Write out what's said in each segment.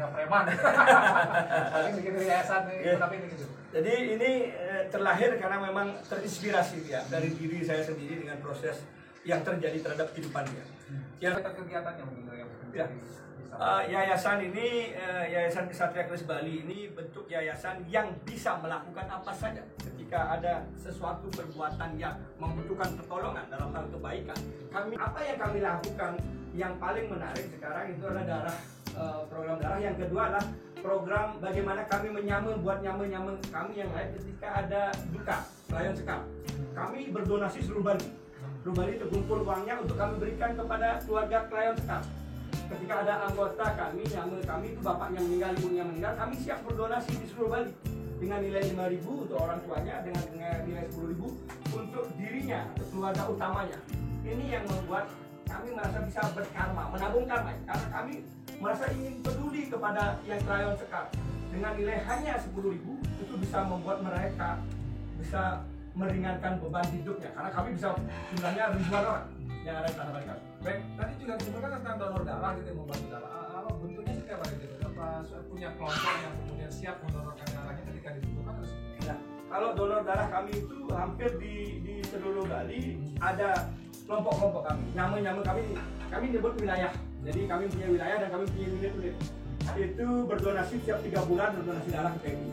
keluarga preman. Paling bikin yayasan tapi gitu. Jadi ini terlahir karena memang terinspirasi ya dari diri saya sendiri dengan proses yang terjadi terhadap kehidupan dia. Yang kegiatannya mungkin yang ya. Yayasan ini, Yayasan Ksatria Kris Bali ini bentuk yayasan yang bisa melakukan apa saja ketika ada sesuatu perbuatan yang membutuhkan pertolongan dalam hal kebaikan. Apa yang kami lakukan yang paling menarik sekarang itu adalah program darah. Yang kedua adalah program bagaimana kami buat nyame kami yang lain ketika ada duka, klien sekal. Kami berdonasi seluruh Bali. Seluruh Bali terkumpul uangnya untuk kami berikan kepada keluarga klien sekal. Ketika ada anggota kami, nyame kami itu bapaknya meninggal, ibunya meninggal, kami siap berdonasi di seluruh Bali dengan nilai 5.000 untuk orang tuanya, dengan nilai 10.000 untuk dirinya atau keluarga utamanya. Ini yang membuat kami merasa bisa berkarma, menabung karma, karena kami merasa ingin peduli kepada yang klien sekal. Dengan nilai hanya 10.000 itu bisa membuat mereka bisa meringankan beban hidupnya, karena kami bisa jumlahnya ribuan orang yang ada di tanah Bali. Baik, tadi juga disebutkan tentang donor darah gitu, yang membantu darah. Bentuknya seperti apa gitu? Apa punya kelompok yang kemudian siap mendonorkan darahnya ketika dibutuhkan? Nah, kalau donor darah kami itu hampir di seluruh Bali ada kelompok-kelompok kami. Nyame kami nyebut wilayah. Jadi kami punya wilayah dan kami punya unit-unit. Itu berdonasi setiap 3 bulan berdonasi darah ke PMI.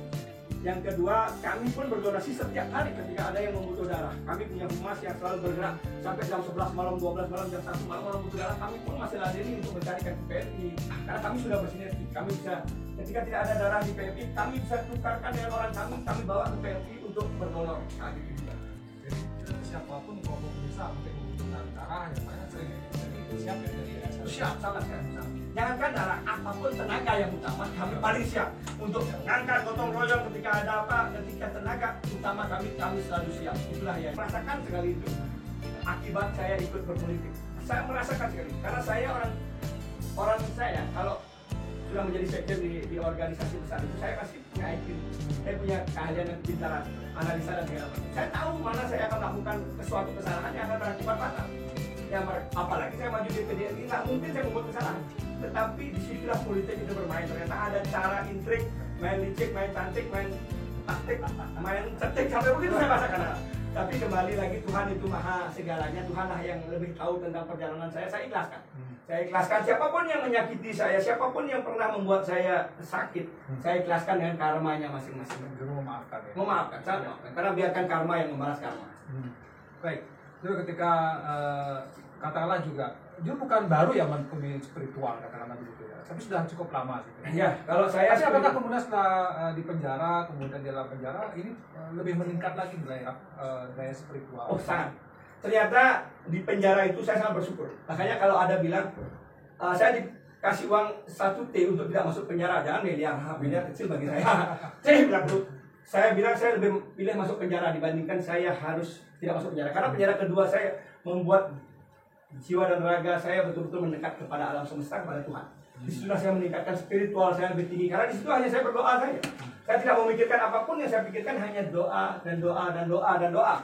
Yang kedua, kami pun berdonasi setiap hari ketika ada yang membutuhkan darah. Kami punya humas yang selalu bergerak sampai jam 11 malam, 12 malam, jam 1 malam orang butuh darah. Kami pun masih ladeni untuk mencarikan ke PMI. Karena kami sudah bersinergi. Kami bisa, ketika tidak ada darah di PMI, kami bisa tukarkan dengan orang kami bawa ke PMI untuk berdonor. Nah, gitu juga. Jadi siapapun kelompok bisa mungkin membutuhkan darah, yang mana sering siap ya dari siap, sangat siap. Jangankan darah, apapun tenaga yang utama, kami paling siap untuk mengangkat gotong royong ketika ada apa, ketika tenaga utama kami selalu siap. Itulah yang merasakan sekali itu akibat saya ikut berpolitik. Saya merasakan sekali, karena saya orang saya kalau sudah menjadi sekjen di organisasi besar itu, saya pasti punya IQ, saya punya keahlian dan kepintaran, analisa dan segala macam. Saya tahu mana saya akan melakukan sesuatu kesalahan yang akan berakibat fatal. Yang apalagi saya maju di PDI, nggak mungkin saya membuat kesalahan. Tetapi disitulah politik itu bermain. Ternyata ada cara intrik, main licik, main cantik, main taktik, main cetek, sampai begitu saya rasakan. Tapi kembali lagi, Tuhan itu maha segalanya. Tuhanlah yang lebih tahu tentang perjalanan saya ikhlaskan. Saya ikhlaskan siapapun yang menyakiti saya, siapapun yang pernah membuat saya sakit, saya ikhlaskan dengan karmanya masing-masing. Memaafkan ya? Memaafkan, saya maafkan. Karena biarkan karma yang membalas karma. Baik, itu ketika katakanlah juga bukan baru ya mempunyai spiritual, katakanlah begitu ya, tapi sudah cukup lama gitu. Ya, kalau saya tapi apakah kemudian setelah di penjara, kemudian di dalam penjara ini lebih meningkat lagi daya spiritual? Oh, sangat. Ternyata di penjara itu saya sangat bersyukur. Makanya kalau ada bilang saya dikasih uang 1 T untuk tidak masuk penjara, jangan miliar kecil bagi saya. Saya bilang saya lebih pilih masuk penjara dibandingkan saya harus tidak masuk penjara. Karena penjara kedua saya membuat jiwa dan raga saya betul-betul mendekat kepada alam semesta, kepada Tuhan. Disitulah saya meningkatkan spiritual saya lebih tinggi. Karena disitu hanya saya berdoa saja. Saya tidak memikirkan apapun, yang saya pikirkan hanya doa dan doa dan doa dan doa.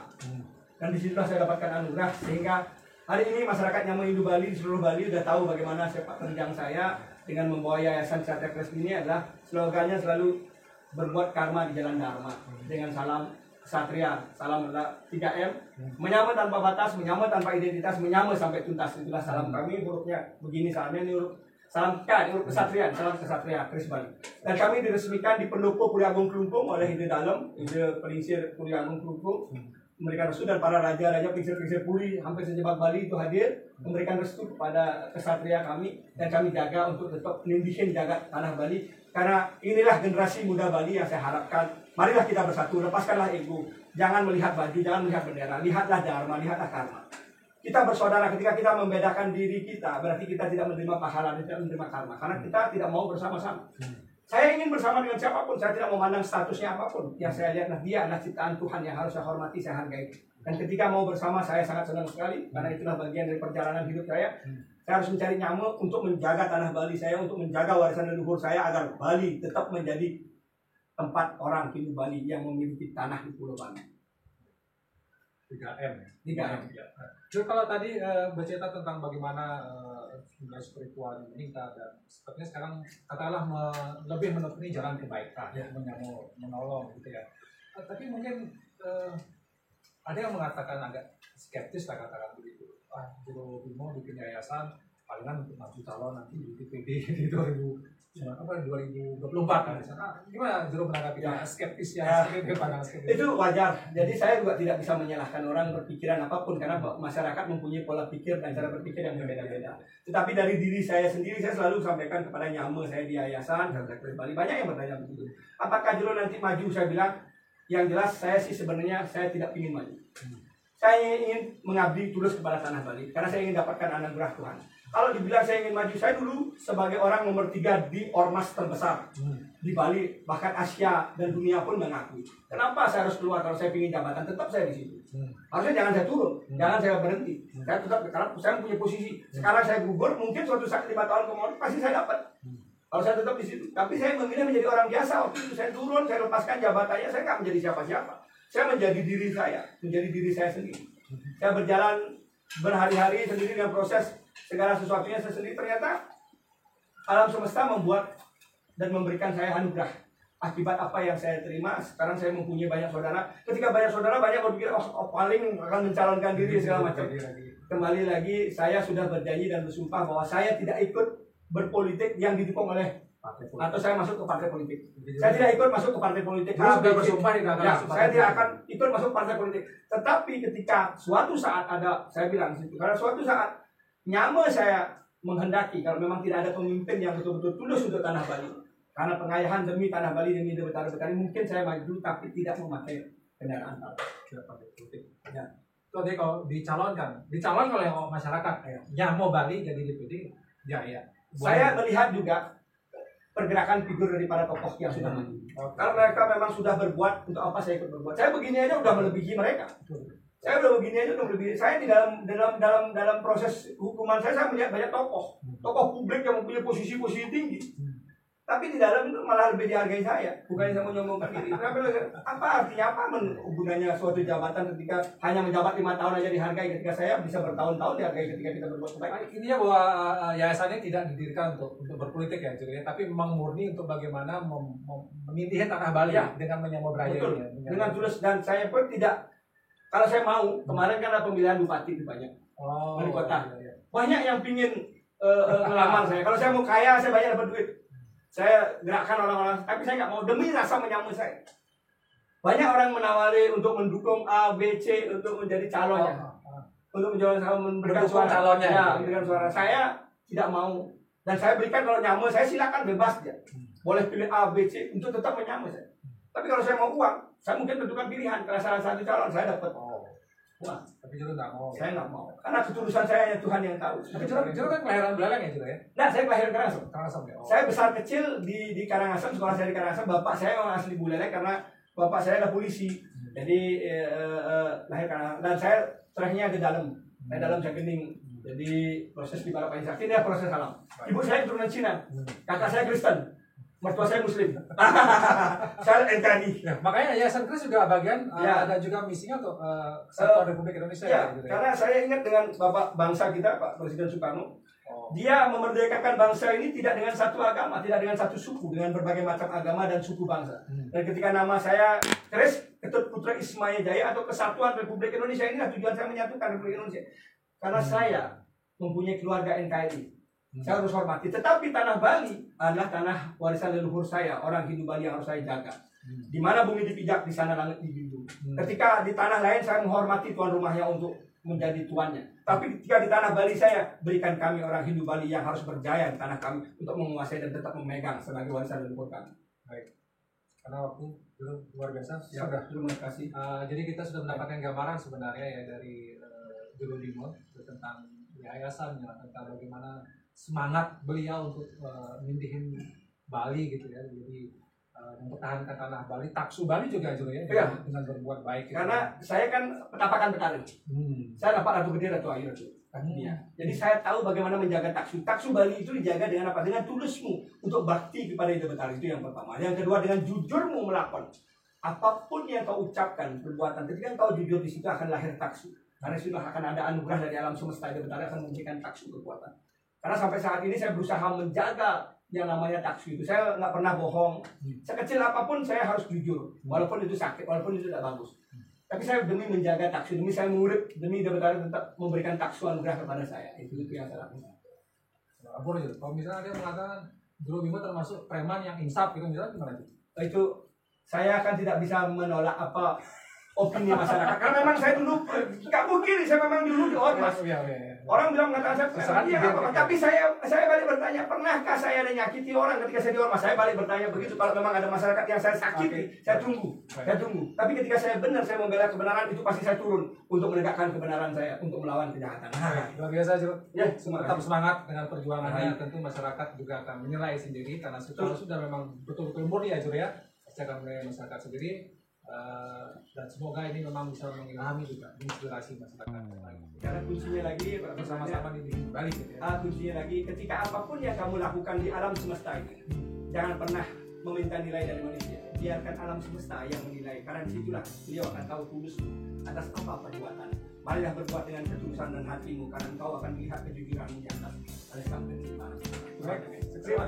Dan disitulah saya dapatkan anugerah. Sehingga hari ini masyarakat yang hidup Bali, di seluruh Bali sudah tahu bagaimana sepak terjang saya dengan membawa Yayasan Ksatria Kris ini adalah slogannya selalu berbuat karma di jalan dharma. Dengan salam Ksatria, salam 3M, menyama tanpa batas, menyama tanpa identitas, menyama sampai tuntas. Itulah salam kami. Hurufnya begini, salamnya ini huruf salam K, huruf Ksatria, salam Ksatria Kris Bali. Dan kami diresmikan di Pendopo Puri Agung Kelungkung oleh Ide Dalem, Ide Pelingsir Puri Agung Kelungkung, memberikan restu, dan para raja-raja pelingsir-pelingsir Puri hampir sejebak Bali itu hadir memberikan restu kepada Ksatria kami, dan kami jaga untuk tetap menindihin jaga tanah Bali. Karena inilah generasi muda Bali yang saya harapkan. Marilah kita bersatu, lepaskanlah ego. Jangan melihat baju, jangan melihat bendera. Lihatlah dharma, lihatlah karma. Kita bersaudara, ketika kita membedakan diri kita, berarti kita tidak menerima pahala, tidak menerima karma. Karena kita tidak mau bersama-sama. Saya ingin bersama dengan siapapun, saya tidak memandang statusnya apapun. Yang saya lihat, dia adalah ciptaan Tuhan yang harus saya hormati, saya hargai. Dan ketika mau bersama, saya sangat senang sekali. Karena itulah bagian dari perjalanan hidup saya. Saya harus mencari nyamuk untuk menjaga tanah Bali saya, untuk menjaga warisan leluhur saya, agar Bali tetap menjadi tempat orang hidup Bali yang memiliki tanah di Pulau Bali. 3M ya. 3M. Jadi kalau tadi bercerita tentang bagaimana dunia spiritual meningkat dan sepertinya sekarang katakanlah lebih menekuni jalan kebaikan, ya, menolong gitu ya. Tapi mungkin ada yang mengatakan agak skeptis lah katakan begitu. Jero Bimo bikin yayasan palingan untuk maju calon nanti di DPD di 2024 kan. Gimana Jero menanggapi skeptis ya. Itu wajar. Jadi saya juga tidak bisa menyalahkan orang berpikiran apapun karena masyarakat mempunyai pola pikir dan cara berpikir yang berbeda-beda. Tetapi dari diri saya sendiri saya selalu sampaikan kepada nyama saya di yayasan dan Bali banyak yang bertanya begitu. Apakah Jero nanti maju? Saya bilang yang jelas saya sih sebenarnya saya tidak ingin maju. Saya ingin mengabdi tulus kepada tanah Bali karena saya ingin dapatkan anugerah Tuhan. Kalau dibilang saya ingin maju, saya dulu sebagai orang nomor 3 di ormas terbesar di Bali, bahkan Asia dan dunia pun mengakui. Kenapa saya harus keluar kalau saya ingin jabatan? Tetap saya di situ. Harusnya jangan saya turun, jangan saya berhenti. Saya tetap karena saya punya posisi. Sekarang saya gugur, mungkin suatu saat 5 tahun kemudian pasti saya dapat. Kalau saya tetap di situ, tapi saya memilih menjadi orang biasa. Waktu itu saya turun, saya lepaskan jabatannya, saya nggak menjadi siapa-siapa. Saya menjadi diri saya, menjadi diri saya sendiri. Saya berjalan berhari-hari sendiri dengan proses segala sesuatunya saya sendiri. Ternyata alam semesta membuat dan memberikan saya anugerah. Akibat apa yang saya terima, sekarang saya mempunyai banyak saudara. Ketika banyak saudara, banyak berpikir, paling akan mencalonkan diri segala macam. Kembali lagi, saya sudah berjanji dan bersumpah bahwa saya tidak ikut berpolitik yang didukung oleh atau saya masuk ke partai politik. Saya tidak ikut masuk ke partai politik. Sudah bersumpah saya tidak akan ikut masuk partai politik. Tetapi ketika suatu saat ada, saya bilang situ, karena suatu saat nyama saya menghendaki kalau memang tidak ada pemimpin yang betul-betul tulus untuk tanah Bali. Karena pengayahan demi tanah Bali demi betara-betara, mungkin saya maju tapi tidak memakai kendaraan partai politik. Ya. Jadi kalau dicalonkan oleh masyarakat, nyamo Bali jadi DPD, ya. Saya melihat juga pergerakan figur daripada tokoh yang sudah maju. Kalau mereka memang sudah berbuat, untuk apa saya ikut berbuat? Saya begini aja udah melebihi mereka. Saya udah begini aja udah melebihi. Saya di dalam proses hukuman saya melihat banyak tokoh publik yang mempunyai posisi-posisi tinggi. Tapi di dalam itu malah lebih dihargai saya. Bukannya saya menyombongkan diri. Apa artinya gunanya suatu jabatan ketika hanya menjabat 5 tahun aja dihargai, ketika saya bisa bertahun-tahun dihargai ketika kita berbuat kebaikan. Intinya bahwa yayasannya tidak didirikan untuk berpolitik ya, tapi memang murni untuk bagaimana memilih tanah Bali dengan menyamobraya. Dengan tulus, dan saya pun tidak. Kalau saya mau, kemarin kan ada pemilihan bupati itu banyak. Wali kota. Banyak yang pingin ngelamar saya. Kalau saya mau kaya, saya banyak dapat duit. Saya gerakkan orang-orang, tapi saya nggak mau demi rasa menyamu saya. Banyak orang menawari untuk mendukung A, B, C untuk menjadi calonnya, untuk menjadi memberikan suara calonnya. Ya, memberikan suara. Saya tidak mau, dan saya berikan kalau nyamu saya silakan bebas ya. Boleh pilih A, B, C untuk tetap menyamu saya. Tapi kalau saya mau uang, saya mungkin tentukan pilihan. Kalau salah satu calon saya dapat uang. Tapi Jero nggak mau. Saya nggak mau, karena ketulusan saya ya Tuhan yang tahu. Tapi Jero kan kelahiran Belalang ya Jero ya? Nah, saya kelahiran Karangasem. Ya. Saya besar kecil di Karangasem, sekolah saya di Karangasem. Bapak saya orang asli Buleleng karena bapak saya ada polisi. Jadi lahir Karangasem. Dan saya terakhirnya di dalam. Saya dalam Jagening. Jadi proses di Balapan Sakti ini proses alam. Ibu saya keturunan Cina. Kakak saya Kristen. Mertua saya Muslim. Saya NKRI. Ya, makanya Yayasan Kris juga bagian ada juga misinya untuk sektor Republik Indonesia. Ya, gitu ya. Karena saya ingat dengan Bapak bangsa kita, Pak Presiden Soekarno. Dia memerdekakan bangsa ini tidak dengan satu agama, tidak dengan satu suku, dengan berbagai macam agama dan suku bangsa. Dan ketika nama saya Kris, Ketut Putra Ismaya Jaya atau Kesatuan Republik Indonesia, inilah tujuan saya menyatukan Republik Indonesia. Karena saya mempunyai keluarga NKRI. Saya harus hormati. Tetapi tanah Bali adalah tanah warisan leluhur saya, orang Hindu Bali yang harus saya jaga. Di mana bumi dipijak, di sana langit dijunjung. Ketika di tanah lain saya menghormati tuan rumahnya untuk menjadi tuannya. Tapi ketika di tanah Bali saya berikan kami orang Hindu Bali yang harus berjaya di tanah kami untuk menguasai dan tetap memegang sebagai warisan leluhur kami. Baik. Karena waktu luar biasa. Ya, sudah. Terima kasih. Jadi kita sudah mendapatkan gambaran sebenarnya ya dari Jero Bimo tentang yayasannya, tentang bagaimana semangat beliau untuk mindihin Bali gitu ya, jadi mempertahankan tanah Bali, taksu Bali juga ya, dengan berbuat baik. Gitu. Karena saya kan penapakan Betari, saya dapat Ratu Gede, Ratu Ayu, jadi saya tahu bagaimana menjaga taksu. Taksu Bali itu dijaga dengan apa? Dengan tulusmu untuk bakti kepada Ida Betari, itu yang pertama. Yang kedua dengan jujurmu melakon. apapun yang kau ucapkan, perbuatan, ketika kau jujur di situ akan lahir taksu. Karena sudah akan ada anugerah dari alam semesta yang benar akan memberikan taksu kekuatan. Karena sampai saat ini saya berusaha menjaga yang namanya taksu itu. Saya nggak pernah bohong. Sekecil apapun saya harus jujur, walaupun itu sakit, walaupun itu tidak bagus. Tapi saya demi menjaga taksu, demi saya mengurip, demi benar tetap memberikan taksu anugerah kepada saya. Itu yang saya lakukan. Ampun aja. Kalau misalnya dia mengatakan Guru Bima termasuk preman yang insaf gitu, misalnya gimana itu? Itu saya akan tidak bisa menolak apa opini masyarakat. Karena memang saya dulu nggak mungkin, saya memang dulu diormas. Orang bilang mengatakan saya iya, tapi saya balik bertanya, pernahkah saya menyakiti orang ketika saya diormas? Saya balik bertanya begitu. Kalau memang ada masyarakat yang saya sakiti, saya tunggu. Tapi ketika saya benar, saya membela kebenaran, itu pasti saya turun untuk menegakkan kebenaran saya, untuk melawan kejahatan. Luar biasa, Cuk. Ya, Tetap semangat dengan perjuangannya. Tentu masyarakat juga akan menilai sendiri karena kalau sudah memang betul-betul murni ya, Cuk ya. Pasti akan menilai masyarakat sendiri. Dan semoga ini memang bisa mengilhami juga, menginspirasi masyarakat. Karena kuncinya lagi bersama-sama ini balik gitu ya. Kuncinya lagi, ketika apapun yang kamu lakukan di alam semesta ini, jangan pernah meminta nilai dari manusia. Biarkan alam semesta yang menilai. Karena disitulah beliau akan tahu tulus atas apa perbuatan. Marilah berbuat dengan ketulusan dan hatimu, karena engkau akan melihat kejujuranmu di atas oleh Sang Pencipta. Terima kasih. Terima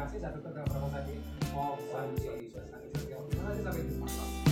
kasih. Satu dengan promo tadi. Oh, sampai jumpa.